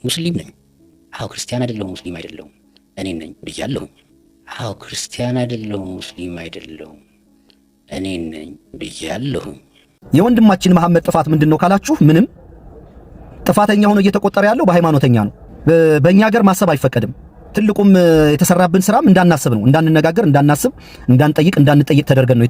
ሙስሊም ነኝ። አዎ ክርስቲያን አይደለሁም ሙስሊም አይደለሁም እኔ ነኝ ብያለሁኝ። አዎ ክርስቲያን አይደለሁም ሙስሊም አይደለሁም እኔ ነኝ ብያለሁኝ። የወንድማችን መሐመድ ጥፋት ምንድነው ካላችሁ፣ ምንም ጥፋተኛ ሆኖ እየተቆጠረ ያለው በሃይማኖተኛ ነው። በእኛ ሀገር ማሰብ አይፈቀድም። ትልቁም የተሰራብን ስራም እንዳናስብ ነው። እንዳንነጋገር፣ እንዳናስብ፣ እንዳንጠይቅ፣ እንዳንጠይቅ ተደርገን ነው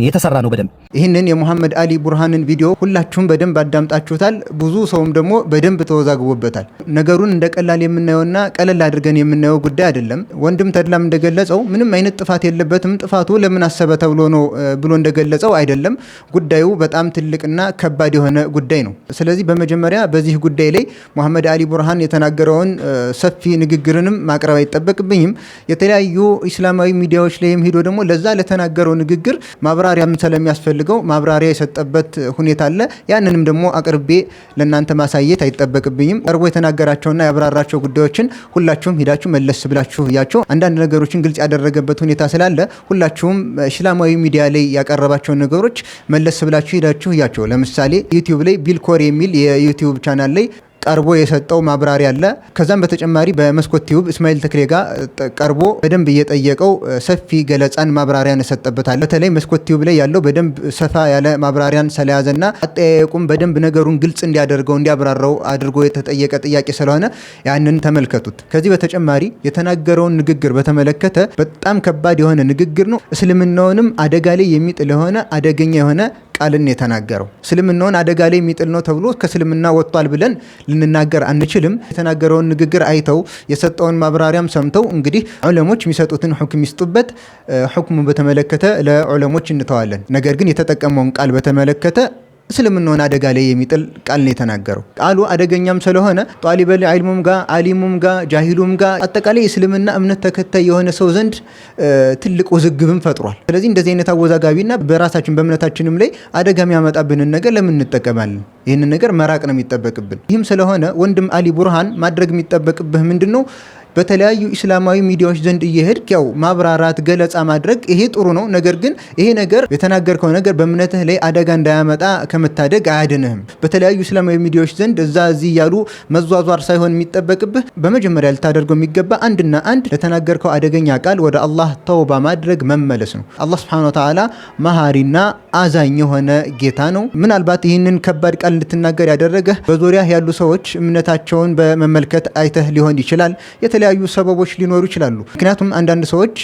የተሰራ ነው በደንብ። ይህንን የሙሐመድ አሊ ቡርሃንን ቪዲዮ ሁላችሁም በደንብ አዳምጣችሁታል። ብዙ ሰውም ደግሞ በደንብ ተወዛግቦበታል። ነገሩን እንደ ቀላል የምናየውና ቀለል አድርገን የምናየው ጉዳይ አይደለም። ወንድም ተድላም እንደገለጸው ምንም አይነት ጥፋት የለበትም። ጥፋቱ ለምን አሰበ ተብሎ ነው ብሎ እንደገለጸው አይደለም። ጉዳዩ በጣም ትልቅና ከባድ የሆነ ጉዳይ ነው። ስለዚህ በመጀመሪያ በዚህ ጉዳይ ላይ ሙሐመድ አሊ ቡርሃን የተናገረውን ሰፊ ንግግርንም ማቅረብ አይጠበቅብኝም። የተለያዩ እስላማዊ ሚዲያዎች ላይም ሄዶ ደግሞ ለዛ ለተናገረው ንግግር ማብራሪያም ስለሚያስፈልገው ማብራሪያ የሰጠበት ሁኔታ አለ። ያንንም ደግሞ አቅርቤ ለእናንተ ማሳየት አይጠበቅብኝም። ቀርቦ የተናገራቸውና ያብራራቸው ጉዳዮችን ሁላችሁም ሄዳችሁ መለስ ብላችሁ እያቸው አንዳንድ ነገሮችን ግልጽ ያደረገበት ሁኔታ ስላለ ሁላችሁም እስላማዊ ሚዲያ ላይ ያቀረባቸው ነገሮች መለስ ብላችሁ ሄዳችሁ እያቸው። ለምሳሌ ዩቲዩብ ላይ ቢልኮር የሚል የዩቲዩብ ቻናል ላይ ቀርቦ የሰጠው ማብራሪያ አለ። ከዛም በተጨማሪ በመስኮት ቲዩብ እስማኤል ተክሌ ጋር ቀርቦ በደንብ እየጠየቀው ሰፊ ገለጻን ማብራሪያን ሰጠበታል። በተለይ መስኮት ቲዩብ ላይ ያለው በደንብ ሰፋ ያለ ማብራሪያን ስለያዘና አጠያየቁም በደንብ ነገሩን ግልጽ እንዲያደርገው እንዲያብራራው አድርጎ የተጠየቀ ጥያቄ ስለሆነ ያንን ተመልከቱት። ከዚህ በተጨማሪ የተናገረውን ንግግር በተመለከተ በጣም ከባድ የሆነ ንግግር ነው። እስልምናውንም አደጋ ላይ የሚጥል የሆነ አደገኛ የሆነ ቃልን የተናገረው እስልምናውን አደጋ ላይ የሚጥል ነው ተብሎ ከእስልምና ወጥቷል ብለን ልንናገር አንችልም። የተናገረውን ንግግር አይተው የሰጠውን ማብራሪያም ሰምተው እንግዲህ ዑለሞች የሚሰጡትን ሁክም ይስጡበት። ሁክሙን በተመለከተ ለዑለሞች እንተዋለን። ነገር ግን የተጠቀመውን ቃል በተመለከተ እስልምናውን አደጋ ላይ የሚጥል ቃል ነው የተናገረው። ቃሉ አደገኛም ስለሆነ ጧሊበል ዒልሙም ጋር አሊሙም ጋር ጃሂሉም ጋር አጠቃላይ እስልምና እምነት ተከታይ የሆነ ሰው ዘንድ ትልቅ ውዝግብም ፈጥሯል። ስለዚህ እንደዚህ አይነት አወዛጋቢና በራሳችን በእምነታችንም ላይ አደጋ የሚያመጣብንን ነገር ለምን እንጠቀማለን? ይህንን ነገር መራቅ ነው የሚጠበቅብን። ይህም ስለሆነ ወንድም አሊ ቡርሃን ማድረግ የሚጠበቅብህ ምንድነው? በተለያዩ እስላማዊ ሚዲያዎች ዘንድ እየሄድክ ያው ማብራራት ገለጻ ማድረግ ይሄ ጥሩ ነው። ነገር ግን ይሄ ነገር የተናገርከው ነገር በእምነትህ ላይ አደጋ እንዳያመጣ ከመታደግ አያድንህም። በተለያዩ እስላማዊ ሚዲያዎች ዘንድ እዛ እዚህ ያሉ መዟዟር ሳይሆን የሚጠበቅብህ በመጀመሪያ ልታደርገው የሚገባ አንድና አንድ ለተናገርከው አደገኛ ቃል ወደ አላህ ተውባ ማድረግ መመለስ ነው። አላህ ሱብሓነሁ ወተዓላ መሃሪና አዛኝ የሆነ ጌታ ነው። ምናልባት ይህንን ከባድ ቃል እንድትናገር ያደረገህ በዙሪያ ያሉ ሰዎች እምነታቸውን በመመልከት አይተህ ሊሆን ይችላል። የተለያዩ ሰበቦች ሊኖሩ ይችላሉ። ምክንያቱም አንዳንድ ሰዎች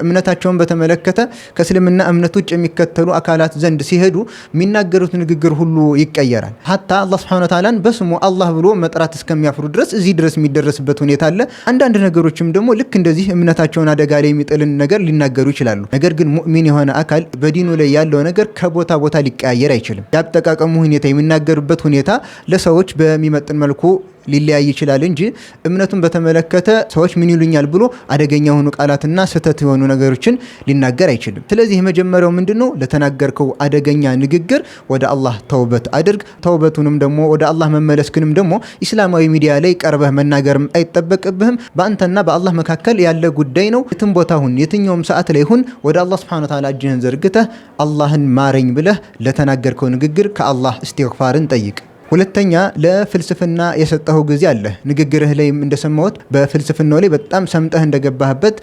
እምነታቸውን በተመለከተ ከእስልምና እምነት ውጭ የሚከተሉ አካላት ዘንድ ሲሄዱ የሚናገሩት ንግግር ሁሉ ይቀየራል። ሀታ አላህ ሱብሓነሁ ወተዓላን በስሙ አላህ ብሎ መጥራት እስከሚያፍሩ ድረስ እዚህ ድረስ የሚደረስበት ሁኔታ አለ። አንዳንድ ነገሮችም ደግሞ ልክ እንደዚህ እምነታቸውን አደጋ ላይ የሚጥልን ነገር ሊናገሩ ይችላሉ። ነገር ግን ሙእሚን የሆነ አካል በዲኑ ላይ ያለው ነገር ከቦታ ቦታ ሊቀያየር አይችልም። ያጠቃቀሙ ሁኔታ የሚናገርበት ሁኔታ ለሰዎች በሚመጥን መልኩ ሊለያይ ይችላል እንጂ እምነቱን በተመለከተ ሰዎች ምን ይሉኛል ብሎ አደገኛ የሆኑ ቃላትና ስህተት የሆኑ ነገሮችን ሊናገር አይችልም። ስለዚህ የመጀመሪያው ምንድነው? ለተናገርከው አደገኛ ንግግር ወደ አላህ ተውበት አድርግ። ተውበቱንም ደግሞ ወደ አላህ መመለስክንም ደግሞ ኢስላማዊ ሚዲያ ላይ ቀርበህ መናገርም አይጠበቅብህም። በአንተና በአላህ መካከል ያለ ጉዳይ ነው። የትም ቦታ ሁን፣ የትኛውም ሰዓት ላይ ሁን፣ ወደ አላህ ሱብሓነሁ ወተዓላ እጅህን ዘርግተህ አላህን ማረኝ ብለህ ለተናገርከው ንግግር ከአላህ እስትግፋርን ጠይቅ። ሁለተኛ ለፍልስፍና የሰጠው ጊዜ አለ። ንግግርህ ላይ እንደሰማሁት በፍልስፍናው ላይ በጣም ሰምጠህ እንደገባህበት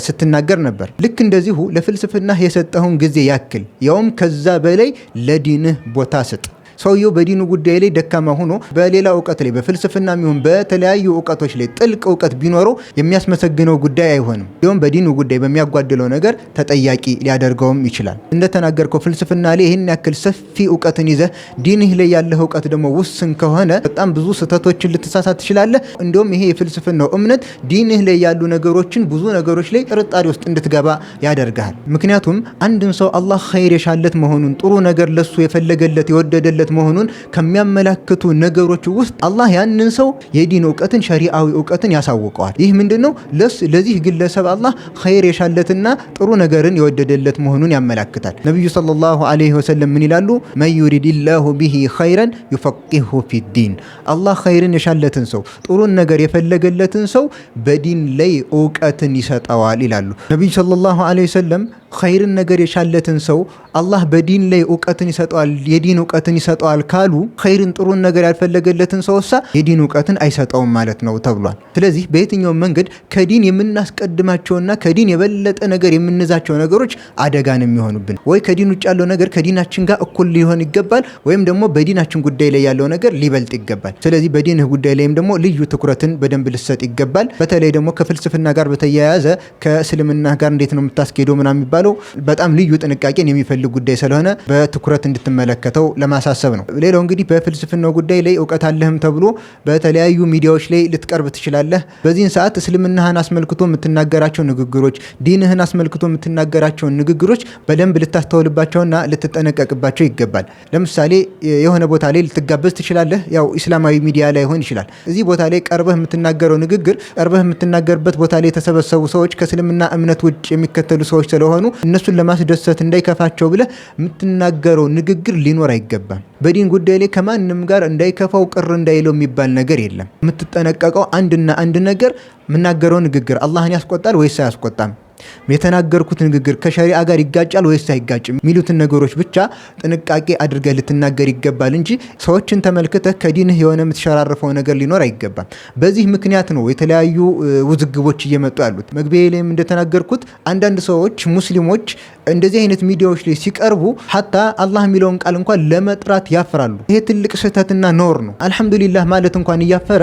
ስትናገር ነበር። ልክ እንደዚሁ ለፍልስፍና የሰጠውን ጊዜ ያክል ያውም ከዛ በላይ ለዲንህ ቦታ ስጥ። ሰውየው በዲኑ ጉዳይ ላይ ደካማ ሆኖ በሌላ እውቀት ላይ በፍልስፍና የሚሆን በተለያዩ እውቀቶች ላይ ጥልቅ እውቀት ቢኖረው የሚያስመሰግነው ጉዳይ አይሆንም። ይሁን በዲኑ ጉዳይ በሚያጓድለው ነገር ተጠያቂ ሊያደርገውም ይችላል። እንደተናገርከው ፍልስፍና ላይ ይህን ያክል ሰፊ እውቀትን ይዘህ ዲንህ ላይ ያለህ እውቀት ደግሞ ውስን ከሆነ በጣም ብዙ ስህተቶችን ልትሳሳት ትችላለህ። እንዲሁም ይሄ የፍልስፍናው እምነት ዲንህ ላይ ያሉ ነገሮችን ብዙ ነገሮች ላይ ጥርጣሬ ውስጥ እንድትገባ ያደርጋል። ምክንያቱም አንድን ሰው አላህ ኸይር የሻለት መሆኑን ጥሩ ነገር ለሱ የፈለገለት የወደደለት መሆኑን ከሚያመላክቱ ነገሮች ውስጥ አላህ ያንን ሰው የዲን እውቀትን ሸሪዓዊ እውቀትን ያሳውቀዋል። ይህ ምንድነው? ለዚህ ግለሰብ አላህ ኸይር የሻለትና ጥሩ ነገርን የወደደለት መሆኑን ያመላክታል። ነብዩ ሰለላሁ ዐለይሂ ወሰለም ምን ይላሉ? መን ዩሪድላሁ ቢሂ ኸይረን ዩፈቂሁ ፊዲን። አላህ ኸይርን የሻለትን ሰው ጥሩን ነገር የፈለገለትን ሰው በዲን ላይ እውቀትን ይሰጠዋል ይላሉ ነብዩ ሰለላሁ ዐለይሂ ወሰለም። ኸይርን ነገር የሻለትን ሰው አላህ በዲን ላይ እውቀትን ይሰጠዋል፣ የዲን እውቀትን ይሰጠዋል ካሉ ኸይርን ጥሩን ነገር ያልፈለገለትን ሰውሳ የዲን እውቀትን አይሰጠውም ማለት ነው ተብሏል። ስለዚህ በየትኛውም መንገድ ከዲን የምናስቀድማቸውና ከዲን የበለጠ ነገር የምንዛቸው ነገሮች አደጋን የሚሆኑብን ወይ ከዲን ውጭ ያለው ነገር ከዲናችን ጋር እኩል ሊሆን ይገባል፣ ወይም ደግሞ በዲናችን ጉዳይ ላይ ያለው ነገር ሊበልጥ ይገባል። ስለዚህ በዲንህ ጉዳይ ላይም ደግሞ ልዩ ትኩረትን በደንብ ልሰጥ ይገባል። በተለይ ደግሞ ከፍልስፍና ጋር በተያያዘ ከእስልምና ጋር እንዴት ነው የምታስኬደው ምናምን የሚባለው በጣም ልዩ ጥንቃቄን የሚፈልግ ጉዳይ ስለሆነ በትኩረት እንድትመለከተው ለማሳሰብ ነው። ሌላው እንግዲህ በፍልስፍናው ጉዳይ ላይ እውቀት አለህም ተብሎ በተለያዩ ሚዲያዎች ላይ ልትቀርብ ትችላለህ። በዚህን ሰዓት እስልምናህን አስመልክቶ የምትናገራቸው ንግግሮች፣ ዲንህን አስመልክቶ የምትናገራቸውን ንግግሮች በደንብ ልታስተውልባቸውና ልትጠነቀቅባቸው ይገባል። ለምሳሌ የሆነ ቦታ ላይ ልትጋበዝ ትችላለህ። ያው ኢስላማዊ ሚዲያ ላይ ሆን ይችላል። እዚህ ቦታ ላይ ቀርበህ የምትናገረው ንግግር ቀርበህ የምትናገርበት ቦታ ላይ የተሰበሰቡ ሰዎች ከእስልምና እምነት ውጭ የሚከተሉ ሰዎች ስለሆኑ እነሱን ለማስደሰት እንዳይከፋቸው ብለህ የምትናገረው ንግግር ሊኖር አይገባም። በዲን ጉዳይ ላይ ከማንም ጋር እንዳይከፋው ቅር እንዳይለው የሚባል ነገር የለም። የምትጠነቀቀው አንድና አንድ ነገር የምናገረው ንግግር አላህን ያስቆጣል ወይስ አያስቆጣም፣ የተናገርኩት ንግግር ከሸሪዓ ጋር ይጋጫል ወይስ አይጋጭም የሚሉትን ነገሮች ብቻ ጥንቃቄ አድርገህ ልትናገር ይገባል እንጂ ሰዎችን ተመልክተህ ከዲንህ የሆነ የምትሸራርፈው ነገር ሊኖር አይገባም። በዚህ ምክንያት ነው የተለያዩ ውዝግቦች እየመጡ ያሉት። መግቢያ ላይም እንደተናገርኩት አንዳንድ ሰዎች ሙስሊሞች እንደዚህ አይነት ሚዲያዎች ላይ ሲቀርቡ ሀታ አላህ የሚለውን ቃል እንኳን ለመጥራት ያፍራሉ። ይሄ ትልቅ ስህተትና ነውር ነው። አልሐምዱሊላህ ማለት እንኳን እያፈረ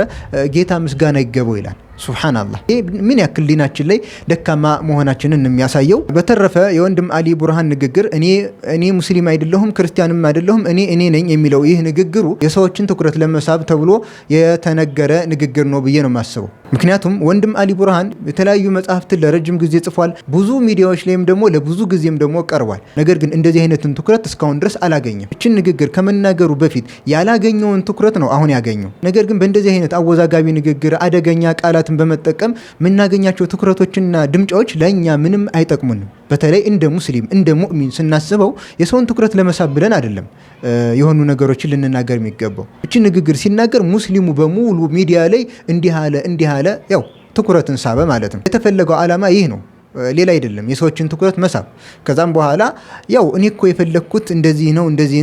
ጌታ ምስጋና ይገባው ይላል። ሱብሃንአላህ። ይሄ ምን ያክል ዲናችን ላይ ደካማ መሆናችንን የሚያሳየው። በተረፈ የወንድም አሊ ቡርሃን ንግግር እኔ ሙስሊም አይደለሁም ክርስቲያንም አይደለሁም እኔ ነኝ የሚለው ይህ ንግግሩ የሰዎችን ትኩረት ለመሳብ ተብሎ የተነገረ ንግግር ነው ብዬ ነው የማስበው። ምክንያቱም ወንድም አሊ ቡርሃን የተለያዩ መጽሐፍትን ለረጅም ጊዜ ጽፏል። ብዙ ሚዲያዎች ላይም ደግሞ ለብዙ ጊዜም ደግሞ ቀርቧል። ነገር ግን እንደዚህ አይነትን ትኩረት እስካሁን ድረስ አላገኘም። እችን ንግግር ከመናገሩ በፊት ያላገኘውን ትኩረት ነው አሁን ያገኘው። ነገር ግን በእንደዚህ አይነት አወዛጋቢ ንግግር አደገኛ ቃላት በመጠቀም የምናገኛቸው ትኩረቶችና ድምጫዎች ለእኛ ምንም አይጠቅሙንም። በተለይ እንደ ሙስሊም እንደ ሙእሚን ስናስበው የሰውን ትኩረት ለመሳብ ብለን አይደለም የሆኑ ነገሮችን ልንናገር የሚገባው። እቺ ንግግር ሲናገር ሙስሊሙ በሙሉ ሚዲያ ላይ እንዲህ አለ ያው ትኩረትን ሳበ ማለት ነው። የተፈለገው ዓላማ ይህ ነው፣ ሌላ አይደለም፣ የሰዎችን ትኩረት መሳብ። ከዛም በኋላ ያው እኔ እኮ የፈለግኩት እንደዚህ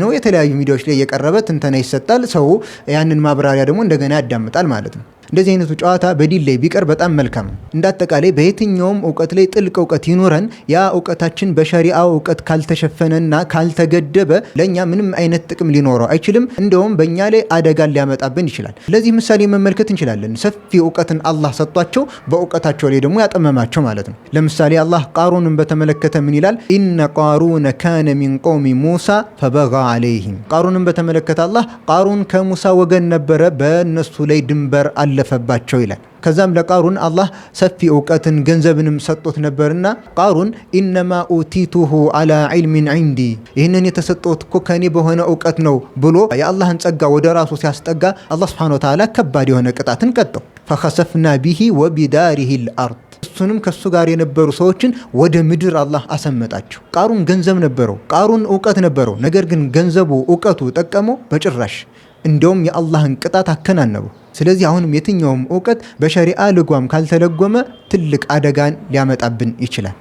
ነው የተለያዩ ሚዲያዎች ላይ የቀረበ ትንተና ይሰጣል። ሰው ያንን ማብራሪያ ደግሞ እንደገና ያዳምጣል ማለት ነው። እንደዚህ አይነቱ ጨዋታ በዲን ላይ ቢቀር በጣም መልካም ነው። እንዳጠቃላይ በየትኛውም እውቀት ላይ ጥልቅ እውቀት ይኖረን፣ ያ እውቀታችን በሸሪዓው እውቀት ካልተሸፈነና ካልተገደበ ለእኛ ምንም አይነት ጥቅም ሊኖረው አይችልም። እንደውም በእኛ ላይ አደጋን ሊያመጣብን ይችላል። ለዚህ ምሳሌ መመልከት እንችላለን። ሰፊ እውቀትን አላህ ሰጧቸው፣ በእውቀታቸው ላይ ደግሞ ያጠመማቸው ማለት ነው። ለምሳሌ አላህ ቃሩንን በተመለከተ ምን ይላል? ኢነ ቃሩነ ካነ ሚን ቀውሚ ሙሳ ፈበጋ አለይህም። ቃሩንን በተመለከተ አላህ ቃሩን ከሙሳ ወገን ነበረ፣ በእነሱ ላይ ድንበር አለፈባቸው ይላል። ከዛም ለቃሩን አላህ ሰፊ እውቀትን ገንዘብንም ሰጥቶት ነበርና ቃሩን ኢነማ ኡቲቱሁ አላ ዒልሚን ዒንዲ፣ ይህንን የተሰጠሁት እኮ ከኔ በሆነ እውቀት ነው ብሎ የአላህን ጸጋ ወደ ራሱ ሲያስጠጋ አላህ ሱብሓነሁ ወተዓላ ከባድ የሆነ ቅጣትን ቀጠው። ፈኸሰፍና ቢሂ ወቢዳሪሂ ልአርድ፣ እሱንም ከሱ ጋር የነበሩ ሰዎችን ወደ ምድር አላህ አሰመጣቸው። ቃሩን ገንዘብ ነበረው፣ ቃሩን እውቀት ነበረው። ነገር ግን ገንዘቡ እውቀቱ ጠቀመው በጭራሽ። እንደውም የአላህን ቅጣት አከናነበው። ስለዚህ አሁንም የትኛውም እውቀት በሸሪዓ ልጓም ካልተለጎመ ትልቅ አደጋን ሊያመጣብን ይችላል።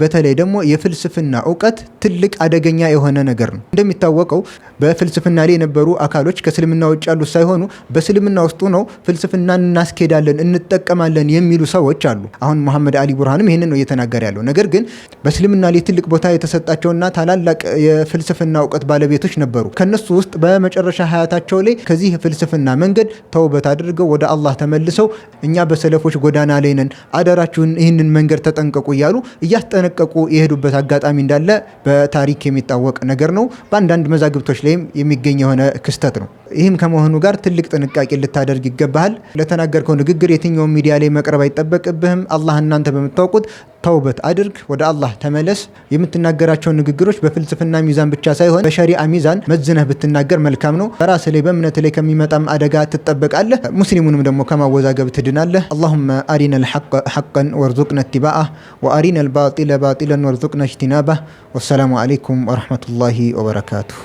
በተለይ ደግሞ የፍልስፍና እውቀት ትልቅ አደገኛ የሆነ ነገር ነው። እንደሚታወቀው በፍልስፍና ላይ የነበሩ አካሎች ከእስልምና ውጭ ያሉት ሳይሆኑ በእስልምና ውስጥ ነው ፍልስፍናን እናስኬዳለን እንጠቀማለን የሚሉ ሰዎች አሉ። አሁን መሐመድ አሊ ቡርሃንም ይህንን ነው እየተናገረ ያለው። ነገር ግን በእስልምና ላይ ትልቅ ቦታ የተሰጣቸውና ታላላቅ የፍልስፍና እውቀት ባለቤቶች ነበሩ። ከነሱ ውስጥ በመጨረሻ ሀያታቸው ላይ ከዚህ የፍልስፍና መንገድ ተውበት አድርገው ወደ አላህ ተመልሰው እኛ በሰለፎች ጎዳና ላይ ነን፣ አደራችሁን ይህንን መንገድ ተጠንቀቁ እያሉ እያስጠነቀቁ የሄዱበት አጋጣሚ እንዳለ በታሪክ የሚታወቅ ነገር ነው። በአንዳንድ መዛግብቶች ላይም የሚገኝ የሆነ ክስተት ነው። ይህም ከመሆኑ ጋር ትልቅ ጥንቃቄ ልታደርግ ይገባሃል። ለተናገርከው ንግግር የትኛውም ሚዲያ ላይ መቅረብ አይጠበቅብህም። አላህ እናንተ በምታውቁት ተውበት አድርግ፣ ወደ አላህ ተመለስ። የምትናገራቸውን ንግግሮች በፍልስፍና ሚዛን ብቻ ሳይሆን በሸሪዓ ሚዛን መዝነህ ብትናገር መልካም ነው። በራስህ ላይ በእምነት ላይ ከሚመጣም አደጋ ትጠበቃለህ። ሙስሊሙንም ደግሞ ከማወዛገብ ትድናለህ። አላሁመ አሪና ልሐቀ ሐቀን ወርዙቅና ኢትባአህ ወአሪና ልባጢለ ባጢለን ወርዙቅና እጅቲናባህ። ወሰላሙ አለይኩም ወረሕመቱላሂ ወበረካቱሁ።